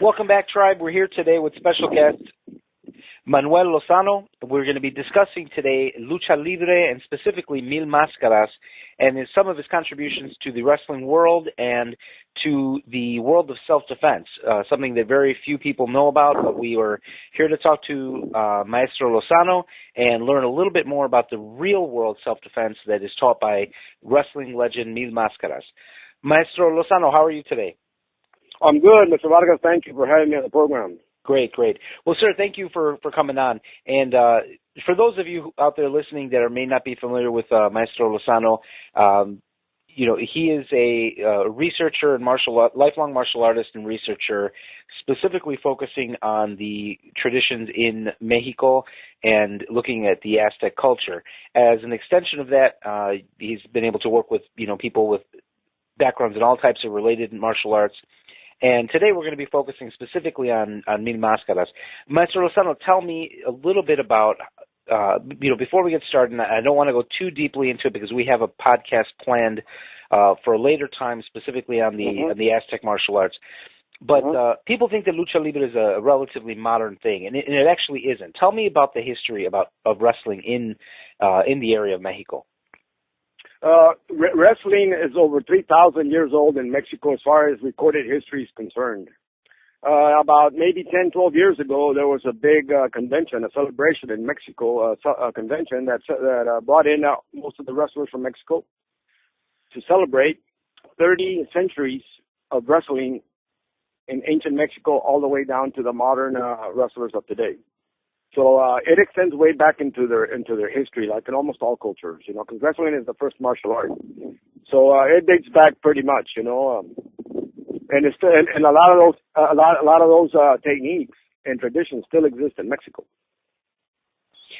Welcome back, Tribe. We're here today with special guest Manuel Lozano. We're going to be discussing today Lucha Libre and specifically Mil Mascaras and some of his contributions to the wrestling world and to the world of self-defense, something that very few people know about, but we are here to talk to Maestro Lozano and learn a little bit more about the real-world self-defense that is taught by wrestling legend Mil Mascaras. Maestro Lozano, how are you today? I'm good, Mr. Vargas. Thank you for having me on the program. Great. Well, sir, thank you for coming on. And for those of you out there listening that may not be familiar with Maestro Lozano, he is a researcher and lifelong martial artist and researcher, specifically focusing on the traditions in Mexico and looking at the Aztec culture. As an extension of that, he's been able to work with people with backgrounds in all types of related martial arts. And today we're going to be focusing specifically on Mil Mascaras. Maestro Lozano, tell me a little bit about, before we get started, and I don't want to go too deeply into it because we have a podcast planned for a later time specifically on the Aztec martial arts. But people think that Lucha Libre is a relatively modern thing, and it actually isn't. Tell me about the history of wrestling in the area of Mexico. Wrestling is over 3,000 years old in Mexico as far as recorded history is concerned. About maybe 10, 12 years ago, there was a big convention, a celebration in Mexico, a convention that brought in most of the wrestlers from Mexico to celebrate 30 centuries of wrestling in ancient Mexico all the way down to the modern wrestlers of today. So it extends way back into their history, like in almost all cultures, because wrestling is the first martial art. So it dates back pretty much, and it's still, and a lot of those techniques and traditions still exist in Mexico.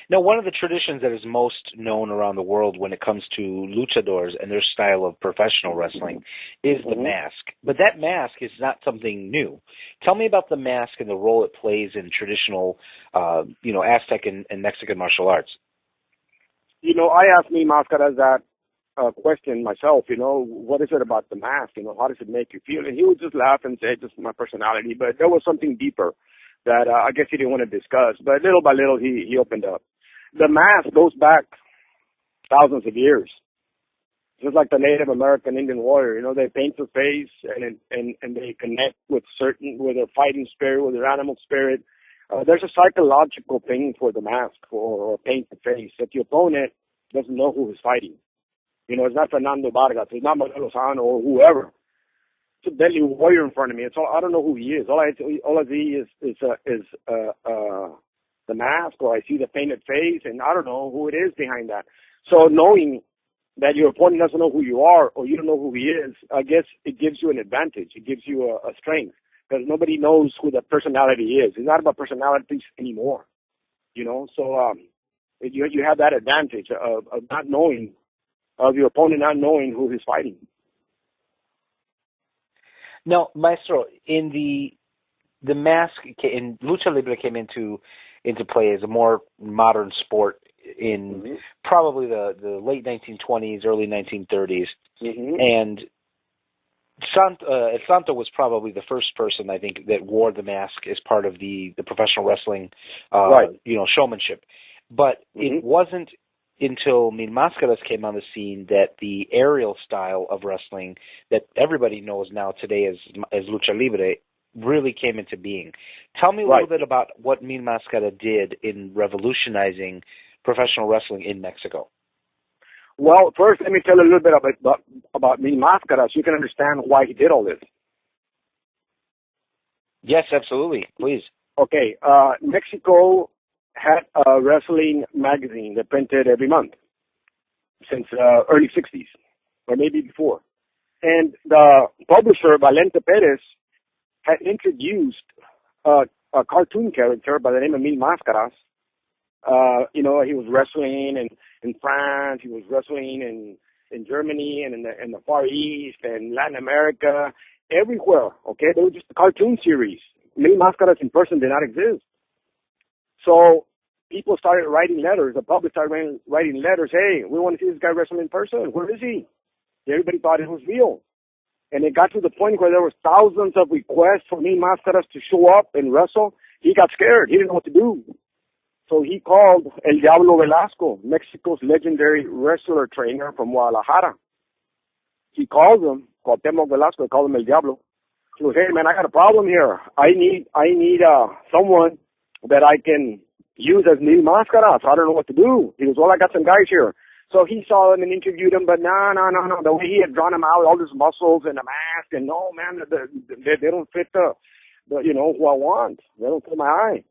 Now, one of the traditions that is most known around the world when it comes to luchadors and their style of professional wrestling is the mask. But that mask is not something new. Tell me about the mask and the role it plays in traditional, Aztec and Mexican martial arts. I asked Mil Mascaras that question myself, what is it about the mask? How does it make you feel? And he would just laugh and say, just my personality. But there was something deeper that I guess he didn't want to discuss. But little by little, he opened up. The mask goes back thousands of years. Just like the Native American Indian warrior, they paint their face and they connect with their fighting spirit, with their animal spirit. There's a psychological thing for the mask or paint the face that the opponent doesn't know who is fighting. It's not Fernando Vargas, it's not Manuel Lozano or whoever. It's a deadly warrior in front of me. I don't know who he is. All I see is the mask, or I see the painted face, and I don't know who it is behind that. So knowing that your opponent doesn't know who you are, or you don't know who he is, I guess it gives you an advantage. It gives you a strength, because nobody knows who the personality is. It's not about personalities anymore, So you have that advantage of not knowing, of your opponent not knowing who he's fighting. Now, Maestro, in the mask in Lucha Libre came into play as a more modern sport in probably the late 1920s, early 1930s. And El Santo was probably the first person, I think, that wore the mask as part of the professional wrestling, showmanship. But it wasn't until Mil Mascaras came on the scene that the aerial style of wrestling that everybody knows now today as Lucha Libre really came into being. Tell me a little bit about what Mil Mascara did in revolutionizing professional wrestling in Mexico. Well, first, let me tell you a little bit about Mil Mascara so you can understand why he did all this. Yes, absolutely. Please. Okay. Mexico had a wrestling magazine that printed every month since early 60s, or maybe before. And the publisher, Valente Perez, had introduced a cartoon character by the name of Mil Mascaras. He was wrestling in France, he was wrestling in Germany and in the Far East and Latin America, everywhere, okay? They were just a cartoon series. Mil Mascaras in person did not exist. So people started writing letters, the public started writing letters, hey, we want to see this guy wrestle in person, where is he? Everybody thought it was real. and it got to the point where there was thousands of requests for Mil Mascaras to show up and wrestle. He got scared. He didn't know what to do. So he called El Diablo Velasco, Mexico's legendary wrestler trainer from Guadalajara. He called him, Cuauhtémoc Velasco, called him El Diablo. He goes, hey man, I got a problem here. I need someone that I can use as Mil Mascaras. I don't know what to do. He goes, well, I got some guys here. So he saw him and interviewed him, but no. The way he had drawn him out, all his muscles and the mask, and no, man, they don't fit the who I want. They don't fit my eye.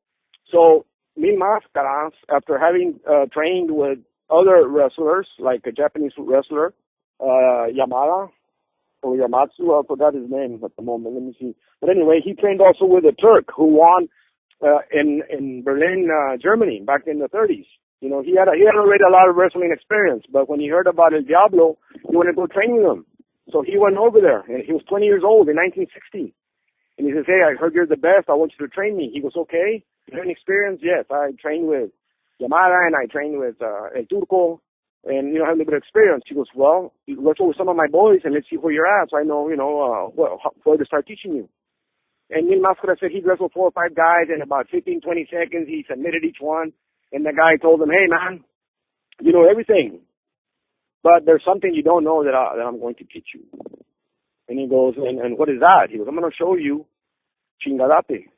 So Mil Mascaras, after having trained with other wrestlers, like a Japanese wrestler, Yamada, or Yamatsu, I forgot his name at the moment, let me see. But anyway, he trained also with a Turk who won in Berlin, Germany, back in the 30s. You know, he had already a lot of wrestling experience, but when he heard about El Diablo, he wanted to go train with him. So he went over there, and he was 20 years old in 1960. And he says, hey, I heard you're the best. I want you to train me. He goes, okay. You have any experience? Yes, I trained with Yamada, and I trained with El Turco, and, I have a little bit of experience. He goes, well, let's go with some of my boys, and let's see where you're at, so I know, where to start teaching you. And Mil Mascara said he wrestled 4 or 5 guys in about 15, 20 seconds. He submitted each one. And the guy told him, hey, man, you know everything, but there's something you don't know that I'm going to teach you. And he goes, and what is that? He goes, I'm going to show you Chingarate,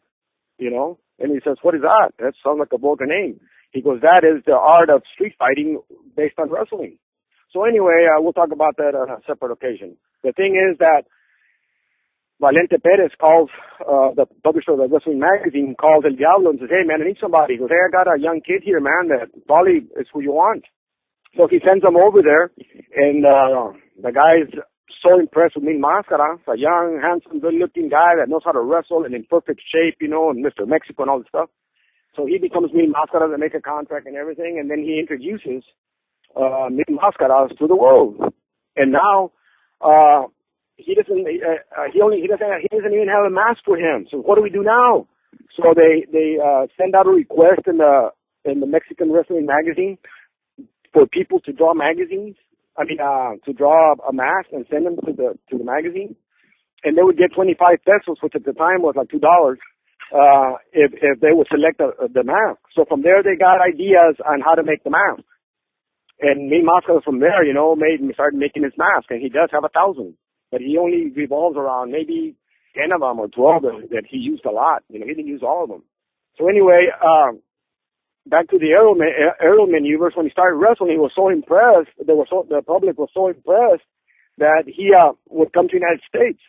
And he says, what is that? That sounds like a vulgar name. He goes, that is the art of street fighting based on wrestling. So anyway, we'll talk about that on a separate occasion. The thing is that Valente Perez calls, the publisher of the wrestling magazine, calls El Diablo and says, hey, man, I need somebody. He goes, hey, I got a young kid here, man, that probably is who you want. So he sends him over there, and the guy's so impressed with Mil Mascaras, a young, handsome, good-looking guy that knows how to wrestle and in perfect shape, and Mr. Mexico and all this stuff. So he becomes Mil Mascaras and make a contract and everything, and then he introduces Mil Mascaras to the world. And now, he doesn't even have a mask for him. So what do we do now? So they send out a request in the Mexican wrestling magazine for people to draw magazines. To draw a mask and send them to the magazine, and they would get 25 pesos, which at the time was like $2, if they would select the mask. So from there they got ideas on how to make the mask. And Mil Mascaras from there, started making his mask, and he does have 1,000. But he only revolves around maybe 10 of them or 12 that he used a lot. He didn't use all of them. So anyway, back to the aerial maneuvers. When he started wrestling, he was so impressed. The public was so impressed that he would come to the United States,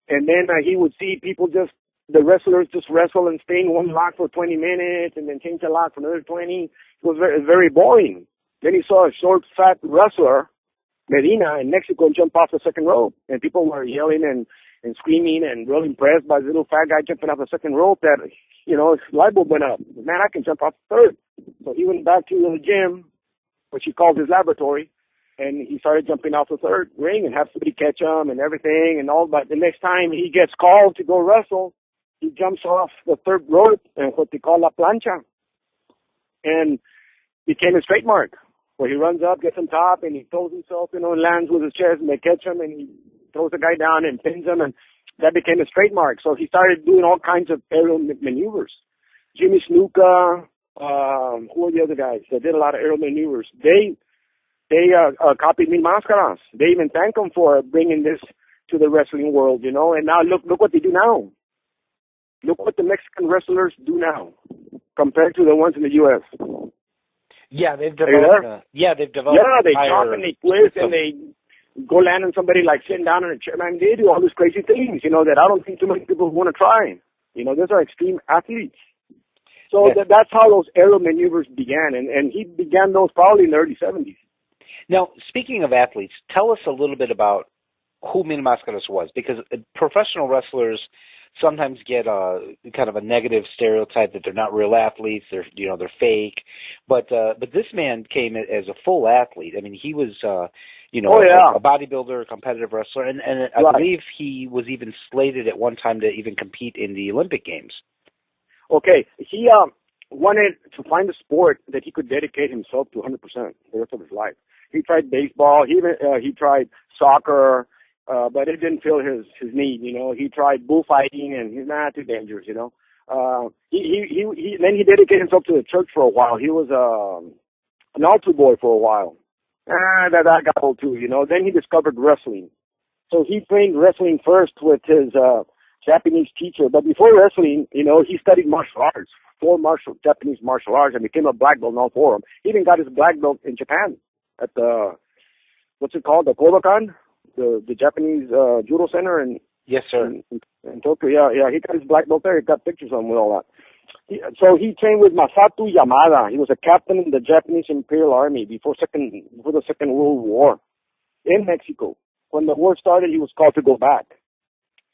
and then he would see the wrestlers just wrestle and stay in one lock for 20 minutes, and then change the lock for another 20. It was very, very boring. Then he saw a short, fat wrestler, Medina, in Mexico, jump off the second rope, and people were yelling and screaming and real impressed by the little fat guy jumping off the second rope that, his light bulb went up. Man, I can jump off the third. So he went back to the gym, which he called his laboratory, and he started jumping off the third ring and have somebody catch him and everything and all. But the next time he gets called to go wrestle, he jumps off the third rope and what they call la plancha, and became his trademark, where he runs up, gets on top, and he throws himself, lands with his chest, and they catch him, and he throws the guy down and pins him, and that became his trademark. So he started doing all kinds of aerial maneuvers. Jimmy Snuka, who were the other guys that did a lot of aerial maneuvers? They copied Mil Mascaras. They even thank him for bringing this to the wrestling world, and now look what they do now. Look what the Mexican wrestlers do now compared to the ones in the U.S. Yeah, they've developed. Yeah, they chop and they twist and they go land on somebody like sitting down in a chair. Man, they do all these crazy things, that I don't think too many people want to try. Those are extreme athletes. So that's how those aerial maneuvers began, and he began those probably in the early 70s. Now, speaking of athletes, tell us a little bit about who Mil Mascaras was, because professional wrestlers sometimes get kind of a negative stereotype that they're not real athletes, they're fake. But this man came as a full athlete. I mean, he was a bodybuilder, a competitive wrestler, and I believe he was even slated at one time to even compete in the Olympic Games. Okay, he wanted to find a sport that he could dedicate himself to 100% the rest of his life. He tried baseball. He tried soccer. but it didn't fill his need. He tried bullfighting, and he's not too dangerous. Then he dedicated himself to the church for a while. He was an altar boy for a while. That got old too. Then he discovered wrestling. So he trained wrestling first with his Japanese teacher. But before wrestling, he studied martial arts, Japanese martial arts, and became a black belt in all four of them. He even got his black belt in Japan at the, what's it called, the Kodokan, the Japanese judo center in Yes, sir. In Tokyo. Yeah, he got his black belt there. He got pictures of him with all that. So he trained with Masato Yamada. He was a captain in the Japanese Imperial Army before the Second World War in Mexico. When the war started, he was called to go back.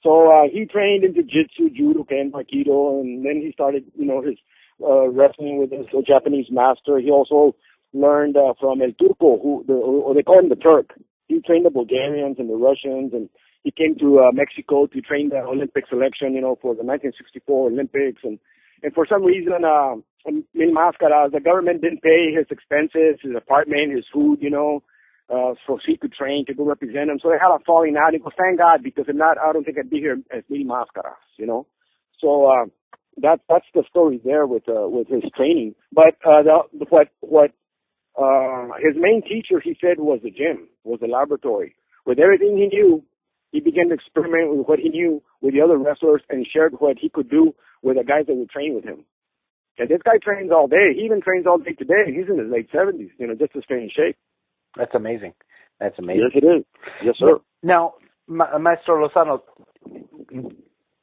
So he trained in jiu-jitsu, judo, ken, aikido, and then he started, his wrestling with his Japanese master. He also learned from El Turco, or they call him the Turk. He trained the Bulgarians and the Russians, and he came to Mexico to train the Olympic selection, for the 1964 Olympics. And for some reason, Mil Mascaras, the government didn't pay his expenses, his apartment, his food, so he could train to go represent him. So they had a falling out. He goes, thank God, because if not, I don't think I'd be here as Mil Mascaras, So that's the story there with his training. But what his main teacher, he said, was the gym, was the laboratory. With everything he knew, he began to experiment with what he knew with the other wrestlers and shared what he could do with the guys that would train with him. And this guy trains all day. He even trains all day today. He's in his late 70s, just to stay in shape. That's amazing. That's amazing. Yes, it is. Yes, sir. Now, Maestro Lozano,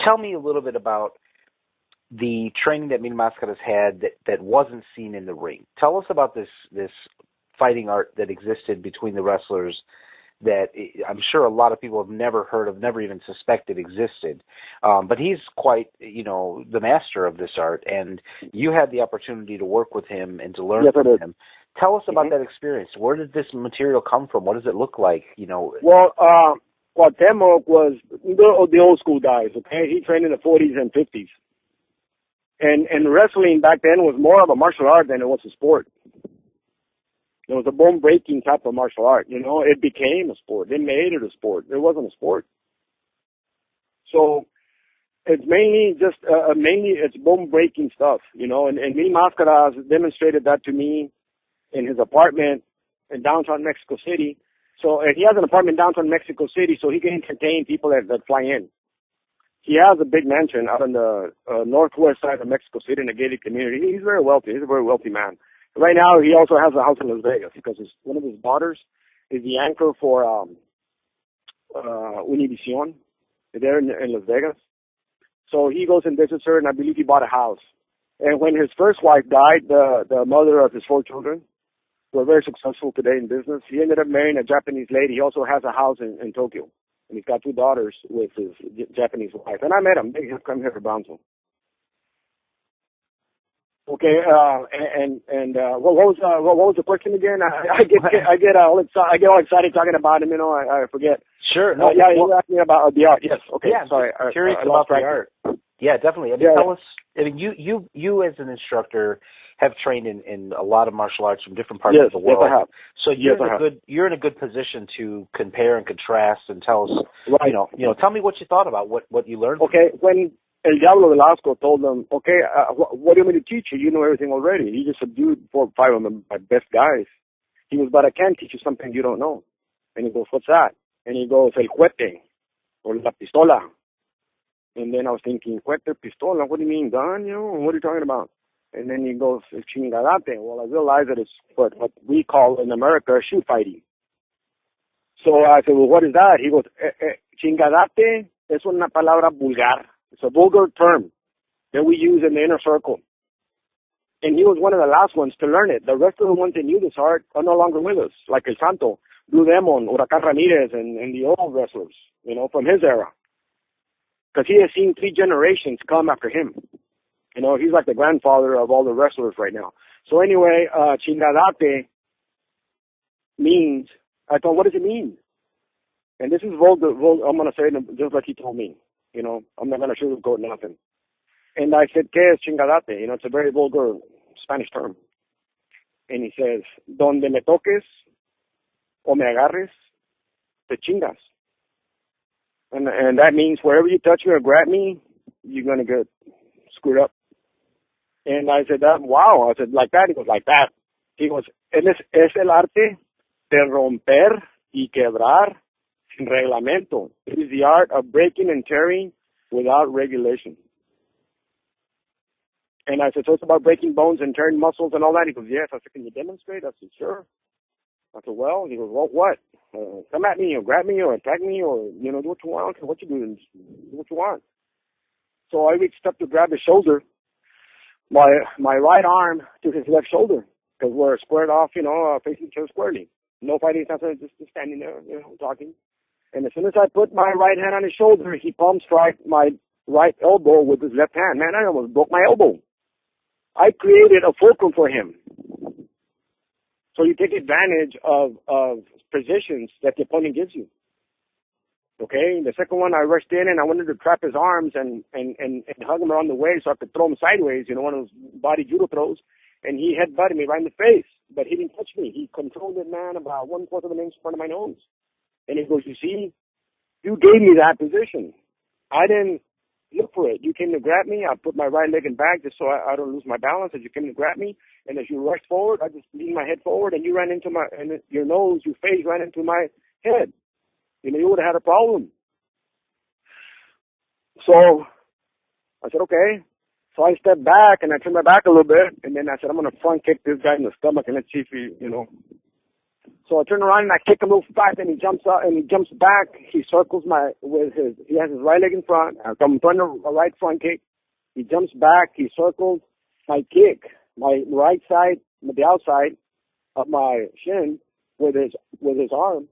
tell me a little bit about the training that Mil Mascaras had that wasn't seen in the ring. Tell us about this fighting art that existed between the wrestlers that I'm sure a lot of people have never heard of, never even suspected existed. But he's quite, the master of this art, and you had the opportunity to work with him and to learn from him. Tell us about that experience. Where did this material come from? What does it look like? Well, Temo was the old school guys, okay? He trained in the 40s and 50s. And wrestling back then was more of a martial art than it was a sport. It was a bone-breaking type of martial art. It became a sport. They made it a sport. It wasn't a sport. So it's mainly it's bone-breaking stuff, and Mil Mascaras demonstrated that to me in his apartment in downtown Mexico City. So he has an apartment in downtown Mexico City, so he can entertain people that fly in. He has a big mansion out on the northwest side of Mexico City in a gated community. He's very wealthy. He's a very wealthy man. Right now, he also has a house in Las Vegas because one of his daughters is the anchor for Univision there in Las Vegas. So he goes and visits her, and I believe he bought a house. And when his first wife died, the mother of his 4 children, who are very successful today in business, he ended up marrying a Japanese lady. He also has a house in Tokyo. And he's got 2 daughters with his Japanese wife. And I met him. They have come here to Brownsville. Okay, what was the question again? I get all excited talking about him. I forget. Sure. No. Yeah, you asked me about the art. Yes. Okay. Yeah. Sorry. Curious about the art. Yeah, definitely. Tell us. You as an instructor have trained in a lot of martial arts from different parts of the world. Yes, I have. So you're in a good position to compare and contrast and tell us. Right. Tell me what you thought about what you learned. Okay. When El Diablo Velasco told them, okay, what do you want me to teach you? You know everything already. He just subdued 4 or 5 of my best guys. He goes, but I can teach you something you don't know. And he goes, what's that? And he goes, el cohete, or la pistola. And then I was thinking, cohete, pistola, what do you mean, gun? What are you talking about? And then he goes, chingadate. Well, I realized that it's what we call in America shoot fighting. So I said, well, what is that? He goes, chingadate es una palabra vulgar. It's a vulgar term that we use in the inner circle. And he was one of the last ones to learn it. The rest of the ones that knew this art are no longer with us, like El Santo, Blue Demon, Huracan Ramirez, and the old wrestlers, from his era. Because he has seen 3 generations come after him. He's like the grandfather of all the wrestlers right now. So anyway, chingadate means, I thought, what does it mean? And this is vulgar, I'm going to say it just like he told me. I'm not going to sugarcoat nothing. And I said, ¿qué es chingadate? It's a very vulgar Spanish term. And he says, donde me toques o me agarres, te chingas. And that means wherever you touch me or grab me, you're going to get screwed up. And I said, wow. I said, like that? He goes, like that. He goes, es el arte de romper y quebrar sin reglamento. It is the art of breaking and tearing without regulation. And I said, so it's about breaking bones and tearing muscles and all that? He goes, yes. I said, can you demonstrate? I said, sure. I said, well, he goes, well, what? Come at me or grab me or attack me or, do what you want. I don't care what you do. Just do what you want. So I reached up to grab his shoulder, my right arm to his left shoulder, because we're squared off, facing each other squarely. No fighting, nothing, just standing there, talking. And as soon as I put my right hand on his shoulder, he palm struck my right elbow with his left hand. Man, I almost broke my elbow. I created a fulcrum for him. So you take advantage of positions that the opponent gives you. Okay? The second one, I rushed in and I wanted to trap his arms and hug him around the waist so I could throw him sideways, one of those body judo throws. And he headbutted me right in the face. But he didn't touch me. He controlled it, man, about 1/4 of an inch in front of my nose. And he goes, you see, you gave me that position. I didn't look for it. You came to grab me. I put my right leg in back just so I don't lose my balance as you came to grab me. And as you rushed forward, I just leaned my head forward and you ran into your nose, your face ran into my head. You would have had a problem. So I said, okay. So I stepped back and I turned my back a little bit. And then I said, I'm going to front kick this guy in the stomach and let's see if he, So I turn around and I kick him a little fast and he jumps out and he jumps back. He circles he has his right leg in front. I'm throwing a right front kick. He jumps back. He circles my kick, my right side, the outside of my shin with his arm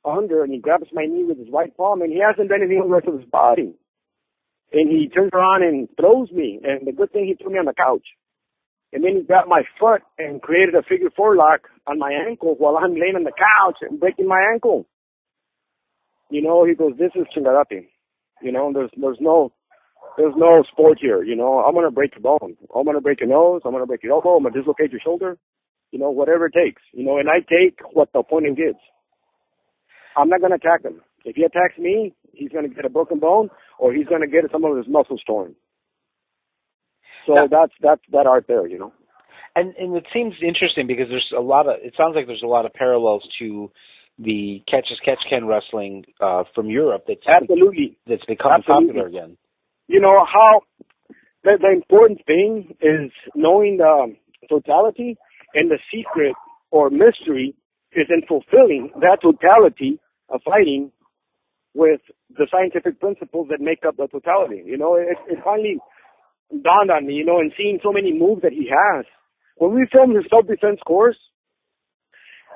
under, and he grabs my knee with his right palm, and he hasn't done anything with the rest of his body. And he turns around and throws me, and the good thing, he threw me on the couch. And then he grabbed my foot and created a figure four lock on my ankle while I'm laying on the couch and breaking my ankle. He goes, this is Chingarate. There's no sport here. I'm going to break your bone. I'm going to break your nose. I'm going to break your elbow. I'm going to dislocate your shoulder. Whatever it takes. And I take what the opponent gives. I'm not going to attack him. If he attacks me, he's going to get a broken bone or he's going to get some of his muscles torn. So that's that art there, And it seems interesting because it sounds like there's a lot of parallels to the catch-as-catch-can wrestling from Europe that's becoming popular again. How the important thing is knowing the totality, and the secret or mystery is in fulfilling that totality of fighting with the scientific principles that make up the totality. It finally dawned on me, and seeing so many moves that he has. When we filmed his self-defense course,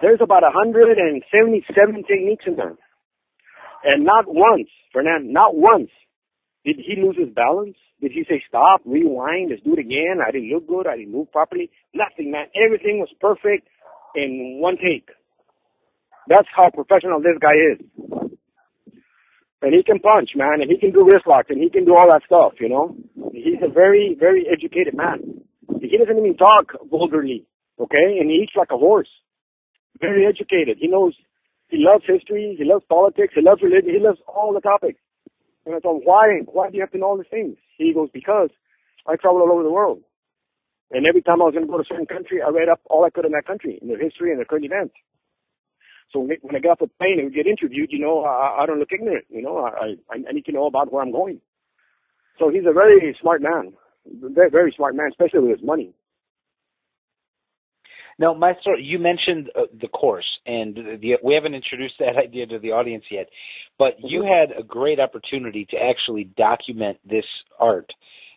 there's about 177 techniques in there. And not once, Fernand, not once did he lose his balance. Did he say, stop, rewind, let's do it again? I didn't look good. I didn't move properly. Nothing, man. Everything was perfect in one take. That's how professional this guy is. And he can punch, man, and he can do wrist locks, and he can do all that stuff, He's a very, very educated man. He doesn't even talk vulgarly, okay? And he eats like a horse. Very educated. He loves history, he loves politics, he loves religion, he loves all the topics. And I told him, why do you have to know all these things? He goes, because I travel all over the world. And every time I was going to go to a certain country, I read up all I could in that country, in their history and their current events. So when I get off the plane and we get interviewed, I don't look ignorant. I need to know about where I'm going. So he's a very smart man, very, very smart man, especially with his money. Now, Maestro, you mentioned the course, and we haven't introduced that idea to the audience yet, but you had a great opportunity to actually document this art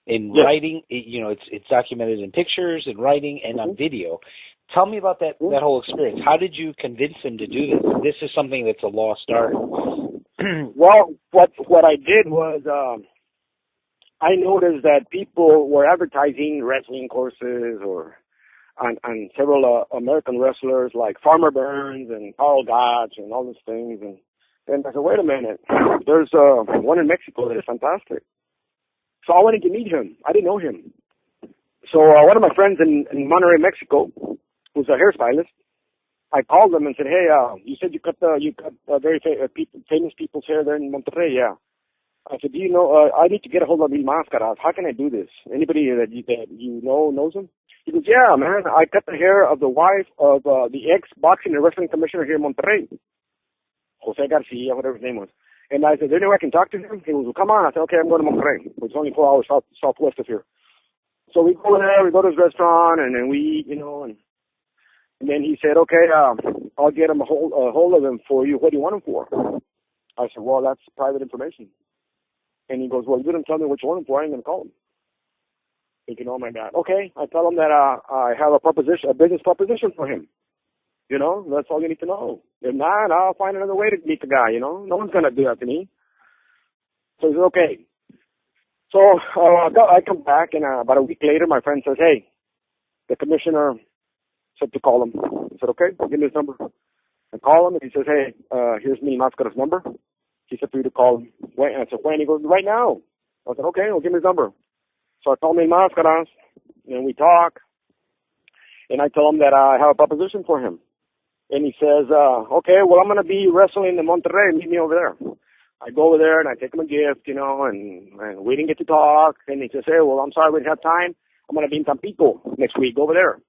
in writing. It's documented in pictures, in writing, and on video. Tell me about that whole experience. How did you convince him to do this? This is something that's a lost art. Well, what I did was I noticed that people were advertising wrestling courses or on several American wrestlers like Farmer Burns and Carl Gotch and all these things. And I said, wait a minute, there's one in Mexico that is fantastic. So I wanted to meet him. I didn't know him. So one of my friends in Monterrey, Mexico, who's a hairstylist, I called them and said, hey, you said you cut very famous people's hair there in Monterrey. Yeah. I said, do you know, I need to get a hold of Mil Mascaras. How can I do this? Anybody that you know knows him? He goes, yeah, man, I cut the hair of the wife of the ex-boxing and wrestling commissioner here in Monterrey, Jose Garcia, whatever his name was. And I said, is there any way I can talk to him? He goes, well, come on. I said, okay, I'm going to Monterrey, which is only 4 hours southwest of here. So we go there, we go to his restaurant, and then we eat, you know, and then he said, okay, I'll get him a hold of him for you. What do you want him for? I said, well, that's private information. And he goes, well, you didn't tell me what you want him for. I ain't going to call him. Thinking, oh, my God. Okay, I tell him that I have a business proposition for him. You know, that's all you need to know. If not, I'll find another way to meet the guy, you know. No one's going to do that to me. So he said, okay. So I come back, and about a week later, my friend says, hey, the commissioner said to call him. I said, okay, give me his number. I call him, and he says, hey, here's Mil Mascaras' number. He said for you to call him. Wait, I said, when? He goes, right now. I said, okay, well, give me his number. So I call Mil Mascaras, and we talk, and I tell him that I have a proposition for him. And he says, okay, well, I'm going to be wrestling in Monterrey. Meet me over there. I go over there, and I take him a gift, you know, and we didn't get to talk. And he says, hey, well, I'm sorry we didn't have time. I'm going to be in Tampico next week. Go over there.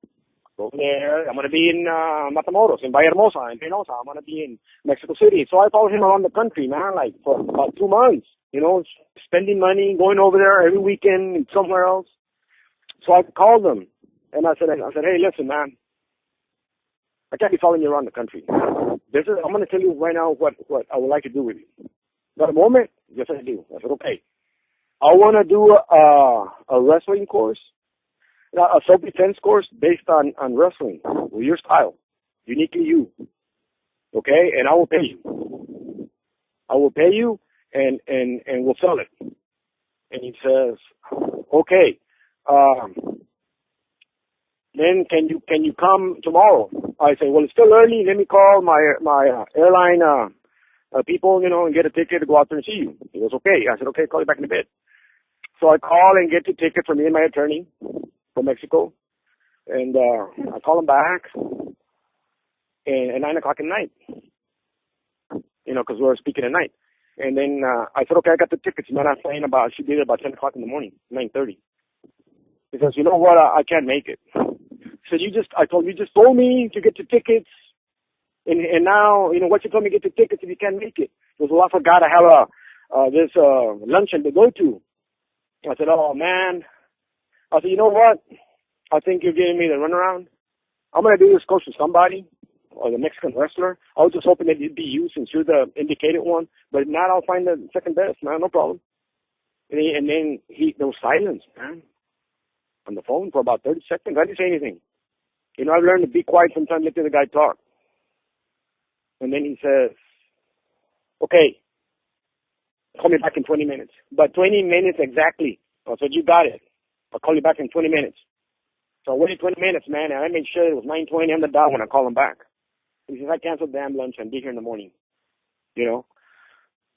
Go over there. I'm going to be in Matamoros, in Villahermosa, in Reynosa. I'm going to be in Mexico City. So I followed him around the country, man, like for about 2 months, you know, spending money, going over there every weekend somewhere else. So I called him, and I said, hey, listen, man, I can't be following you around the country. I'm going to tell you right now what I would like to do with you. Got a moment? Yes, I do. I said, okay. I want to do a wrestling course, a self-defense course based on wrestling, with your style, uniquely you. Okay? And I will pay you. I will pay you, and we'll sell it. And he says, okay. Then can you come tomorrow? I say, well, it's still early. Let me call my airline people, you know, and get a ticket to go out there and see you. He goes, okay. I said, okay, call you back in a bit. So I call and get the ticket for me and my attorney from Mexico. And I call him back at 9 o'clock at night, you know, because we were speaking at night. And then I said, okay, I got the tickets. Man, I'm playing should be there about 10 o'clock in the morning, 9:30. He says, you know what, I can't make it. He said, you just told me to get the tickets. And now, you know, what you told me to get the tickets if you can't make it. He goes, well, I forgot I have this luncheon to go to. I said, oh, man. I said, you know what? I think you're giving me the runaround. I'm going to do this course with somebody, or the Mexican wrestler. I was just hoping that it'd be you since you're the indicated one. But now I'll find the second best, man. No problem. And then there was silence, man, on the phone for about 30 seconds. I didn't say anything. You know, I've learned to be quiet sometimes, let the guy talk. And then he says, okay, call me back in 20 minutes. But 20 minutes exactly. I said, you got it. I'll call you back in 20 minutes. So I waited 20 minutes, man, and I made sure it was 9:20 on the dot when I call him back. He says, I canceled the damn lunch and be here in the morning. You know?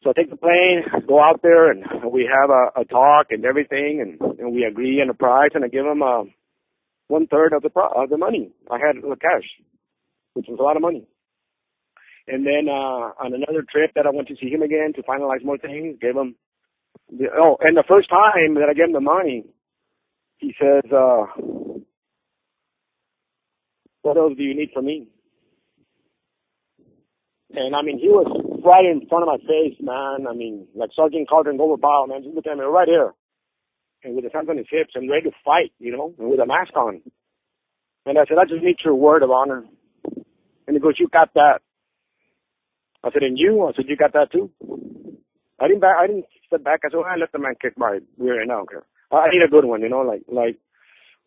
So I take the plane, go out there, and we have a talk and everything, and we agree on the price, and I give him 1/3 of the money. I had the cash, which was a lot of money. And then on another trip that I went to see him again to finalize more things, gave him and the first time that I gave him the money, he says, what else do you need from me? And I mean, he was right in front of my face, man. I mean, like Sergeant Carter and Gold Power, man, just look at me right here. And with his hands on his hips and ready to fight, you know, and with a mask on. And I said, I just need your word of honor. And he goes, you got that. I said, and you? I said, you got that too? I didn't step back. I said, well, I let the man kick my rear end. I don't care. I need a good one, you know, like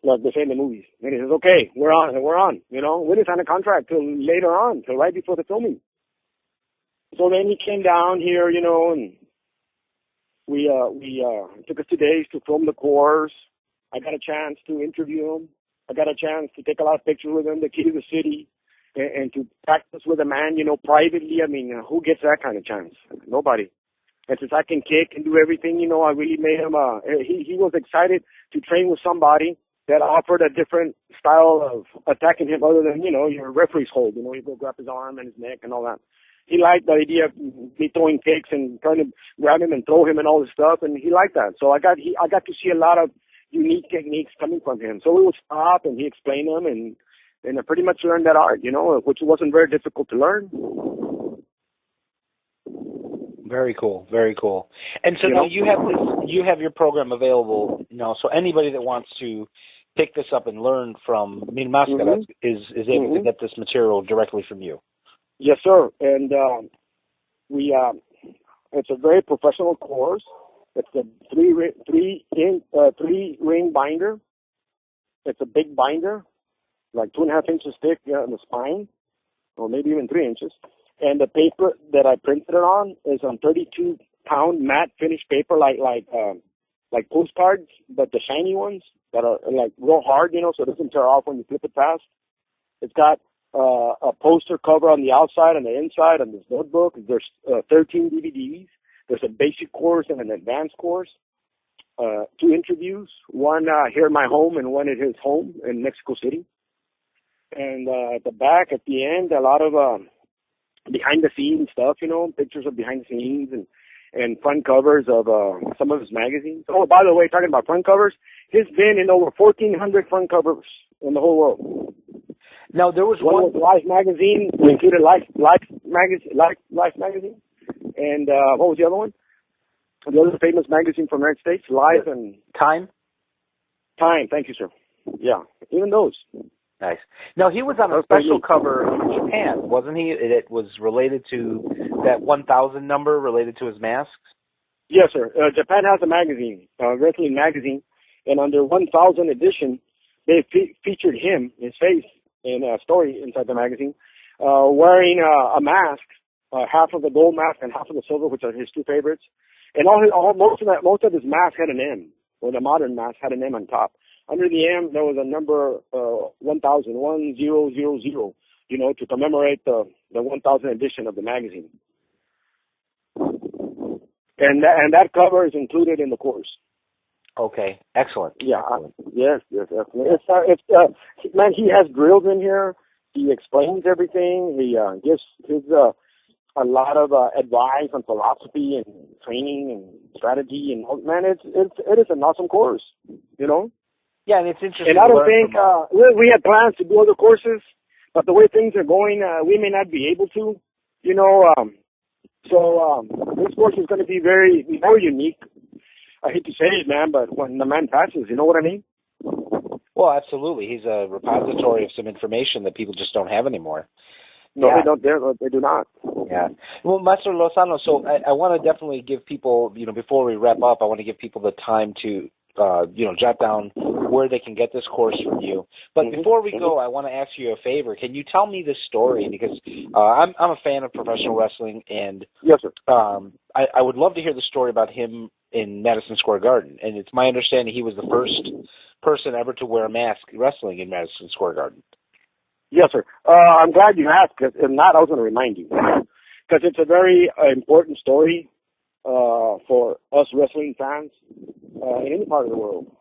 they say in the movies. And he says, okay, we're on, you know. We didn't sign a contract till later on, till right before the filming. So then he came down here, you know, and we took us 2 days to film the course. I got a chance to interview him. I got a chance to take a lot of pictures with him, the key to the city. And to practice with a man, you know, privately, I mean, who gets that kind of chance? Nobody. And since I can kick and do everything, you know, I really made him, he was excited to train with somebody that offered a different style of attacking him other than, your referee's hold. You go grab his arm and his neck and all that. He liked the idea of me throwing kicks and trying to grab him and throw him and all this stuff, and he liked that. So I got to see a lot of unique techniques coming from him. So we would stop and he explained them, and I pretty much learned that art, which wasn't very difficult to learn. Very cool, very cool. And so now you have your program available now. So anybody that wants to pick this up and learn from Mil Mascaras is able to get this material directly from you. Yes, sir. And it's a very professional course. It's a three ring binder. It's a big binder, like 2.5 inches thick on the spine, or maybe even 3 inches. And the paper that I printed it on is on 32-pound matte finish paper, like postcards, but the shiny ones that are like real hard, so it doesn't tear off when you flip it fast. It's got a poster cover on the outside and the inside on this notebook. There's 13 DVDs. There's a basic course and an advanced course. 2 interviews, one here at my home and one at his home in Mexico City. And at the back, at the end, a lot of behind the scenes stuff, pictures of behind the scenes and front covers of some of his magazines. Oh, by the way, talking about front covers, he's been in over 1,400 front covers in the whole world. Now there was one Life magazine, included Life magazine, and what was the other one? The other famous magazine from the United States, Life and Time. Time, thank you, sir. Yeah, even those. Nice. Now, he was on a special cover in Japan, wasn't he? It was related to that 1,000 number, related to his masks? Yes, sir. Japan has a magazine, a wrestling magazine, and under 1,000 edition, they featured him, his face, in a story inside the magazine, wearing a mask, half of the gold mask and half of the silver, which are his two favorites. And most of his mask had an M, or the modern mask had an M on top. Under the M, there was a number 1,000, 1000, to commemorate the 1,000 edition of the magazine. And that cover is included in the course. Okay, excellent. Yeah, excellent. Yes, excellent. Man, he has drills in here. He explains everything. He gives a lot of advice on philosophy and training and strategy. And man, it is an awesome course, Yeah, and it's interesting. And I don't think we had plans to do other courses, but the way things are going, we may not be able to. So this course is going to be very, very unique. I hate to say it, man, but when the man passes, you know what I mean? Well, absolutely. He's a repository of some information that people just don't have anymore. No, yeah. They don't. They do not. Yeah. Well, Master Lozano, so I want to definitely give people, before we wrap up, I want to give people the time to, jot down where they can get this course from you. But before we go, I want to ask you a favor. Can you tell me this story? Because I'm a fan of professional wrestling, and yes, sir. I would love to hear the story about him in Madison Square Garden. And it's my understanding he was the first person ever to wear a mask wrestling in Madison Square Garden. Yes, sir. I'm glad you asked, because if not, I was going to remind you. Because it's a very important story for us wrestling fans in any part of the world.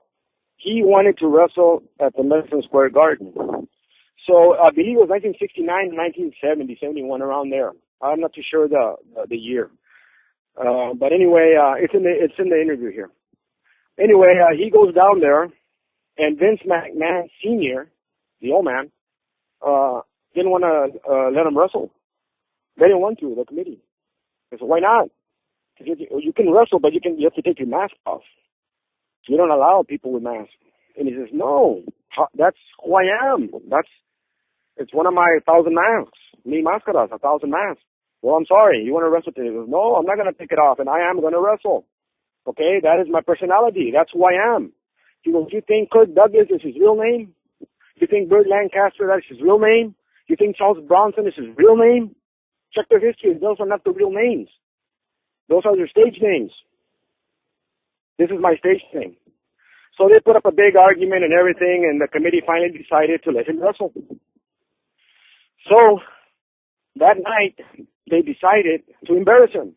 He wanted to wrestle at the Madison Square Garden. So I believe it was 1969, 1970, 71, around there. I'm not too sure the year. But anyway, it's in the interview here. Anyway, he goes down there, and Vince McMahon Sr., the old man, didn't want to let him wrestle. They didn't want to, the committee. They said, why not? You can wrestle, but you have to take your mask off. You don't allow people with masks. And he says, no, that's who I am. It's one of my 1,000 masks. Mil Mascaras, 1,000 masks. Well, I'm sorry, you want to wrestle today? He goes, no, I'm not going to take it off, and I am going to wrestle. Okay, that is my personality. That's who I am. He goes, you think Kirk Douglas is his real name? You think Burt Lancaster, that's his real name? You think Charles Bronson is his real name? Check their history. Those are not the real names. Those are their stage names. This is my stage name. So they put up a big argument and everything, and the committee finally decided to let him wrestle. So that night, they decided to embarrass him,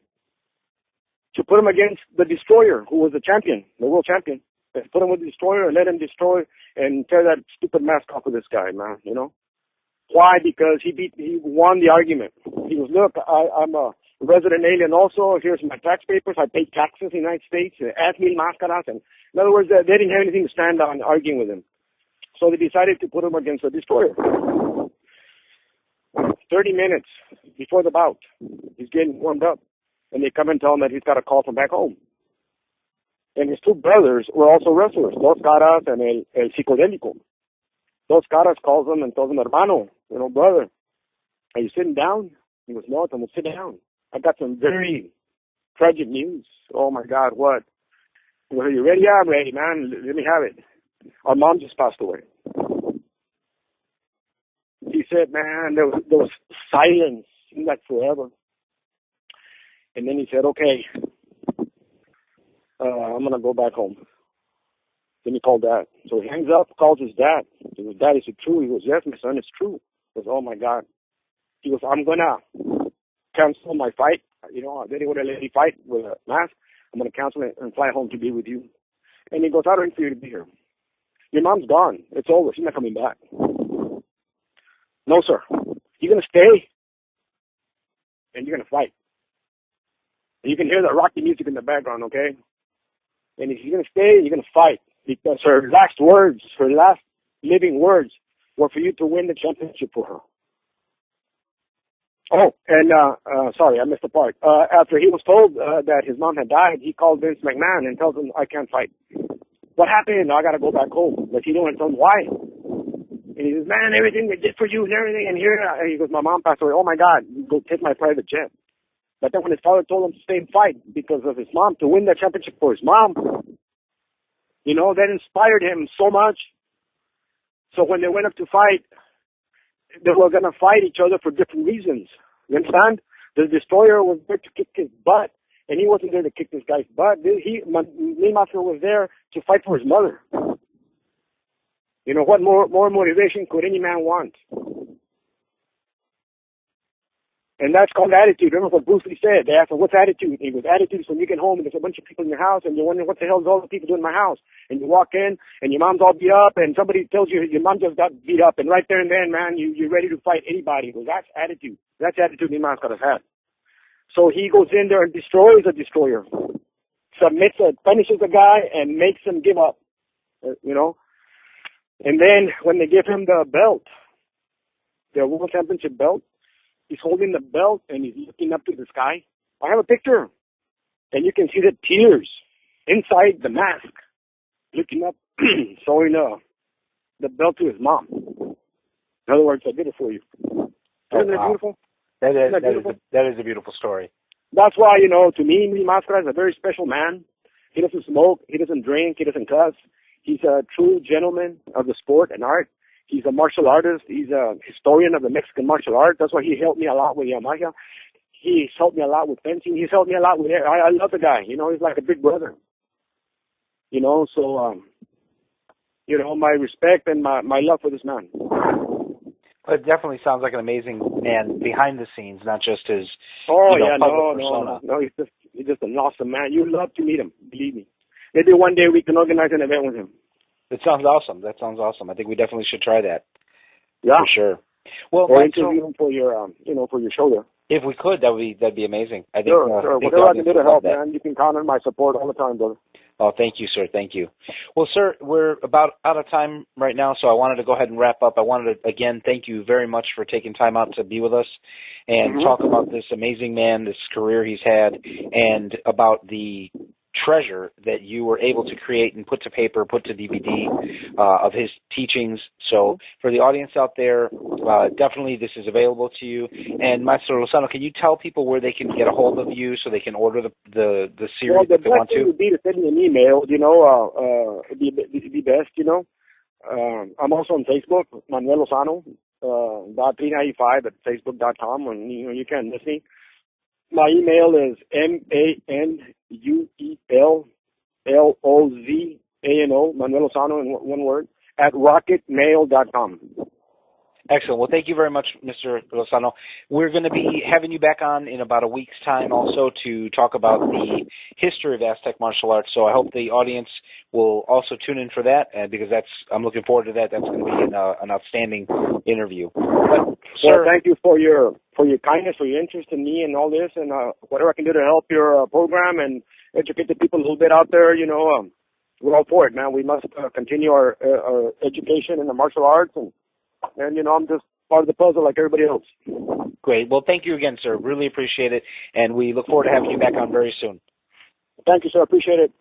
to put him against the Destroyer, who was the champion, the world champion. Let's put him with the destroyer and let him destroy and tear that stupid mask off of this guy, man, you know? Why? Because he won the argument. He goes, look, I'm a resident alien also. Here's my tax papers. I pay taxes in the United States. Ask Mil Mascaras. And in other words, they didn't have anything to stand on arguing with him. So they decided to put him against the destroyer. 30 minutes before the bout, he's getting warmed up. And they come and tell him that he's got a call from back home. And his two brothers were also wrestlers, Dos Caras and El Psicodélico. Dos Caras calls him and tells him, hermano, you know, brother, are you sitting down? He goes, no, I'm going to sit down. I got some very tragic news. Oh, my God, what? He goes, are you ready? Yeah, I'm ready, man. Let me have it. Our mom just passed away. He said, man, there was silence, seemed like forever. And then he said, okay, I'm going to go back home. Then he called Dad. So he hangs up, calls his dad. He goes, Dad, is it true? He goes, yes, my son, it's true. He goes, oh, my God. He goes, I'm going to cancel my fight. You know, they didn't want to let me fight with a mask. I'm going to cancel it and fly home to be with you. And he goes, I don't need for you to be here. Your mom's gone. It's over. She's not coming back. No, sir. You're going to stay, and you're going to fight. And you can hear the rocky music in the background, okay? And if you're going to stay, you're going to fight. Because her last words, her last living words, were for you to win the championship for her. Oh, and sorry, I missed the part. After he was told that his mom had died, he called Vince McMahon and tells him, I can't fight. What happened? I got to go back home. But he didn't tell him why. And he says, man, everything they did for you and everything. And here, he goes, my mom passed away. Oh, my God, go take my private jet. But then when his father told him to stay and fight because of his mom, to win that championship for his mom, you know, that inspired him so much. So when they went up to fight, they were going to fight each other for different reasons. You understand? The destroyer was there to kick his butt, and he wasn't there to kick this guy's butt. Mil Mascara was there to fight for his mother. You know, what more motivation could any man want? And that's called attitude. Remember what Bruce Lee said? They asked him, what's attitude? He goes, attitude is when you get home and there's a bunch of people in your house and you're wondering what the hell is all the people doing in my house. And you walk in and your mom's all beat up and somebody tells you your mom just got beat up. And right there and then, man, you're ready to fight anybody. He goes, that's attitude. That's attitude Mil Mascaras had. So he goes in there and destroys a destroyer. Punishes the guy and makes him give up. You know? And then when they give him the belt, the World Championship belt, he's holding the belt and he's looking up to the sky. I have a picture. And you can see the tears inside the mask, looking up, showing the belt to his mom. In other words, I did it for you. Isn't that beautiful? That is a beautiful story. That's why, you know, to me, Mil Mascara is a very special man. He doesn't smoke. He doesn't drink. He doesn't cuss. He's a true gentleman of the sport and art. He's a martial artist. He's a historian of the Mexican martial art. That's why he helped me a lot with Yamaha. He's helped me a lot with fencing. He's helped me a lot with it. I love the guy. You know, he's like a big brother. You know, so, you know, my respect and my love for this man. It definitely sounds like an amazing man behind the scenes, not just his public persona. No, he's just an awesome man. You'd love to meet him, believe me. Maybe one day we can organize an event with him. That sounds awesome. I think we definitely should try that. Yeah, for sure. Well, or interview him for your, for your show there. If we could, that'd be amazing. I think. Sure. Whatever I can do to help, man. You can count on my support all the time, brother. Oh, thank you, sir. Thank you. Well, sir, we're about out of time right now, so I wanted to go ahead and wrap up. I wanted to, again, thank you very much for taking time out to be with us and talk about this amazing man, this career he's had, and about the treasure that you were able to create and put to paper, put to DVD of his teachings. So for the audience out there, definitely this is available to you. And Maestro Lozano, can you tell people where they can get a hold of you so they can order the series if they want to? Well, the best thing would be to send me an email, it'd be best, I'm also on Facebook, Manuel Lozano, .395 at facebook.com, and you can miss me. My email is ManuelLozano, Manuel Lozano in one word, at rocketmail.com. Excellent. Well, thank you very much, Mr. Lozano. We're going to be having you back on in about a week's time also to talk about the history of Aztec martial arts. So I hope the audience will also tune in for that, because I'm looking forward to that. That's going to be an outstanding interview. But, sir, well, thank you for your kindness, for your interest in me and all this, and whatever I can do to help your program and educate the people a little bit out there. We're all for it, man. We must continue our education in the martial arts, and I'm just part of the puzzle like everybody else. Great. Well, thank you again, sir. Really appreciate it, and we look forward to having you back on very soon. Thank you, sir. Appreciate it.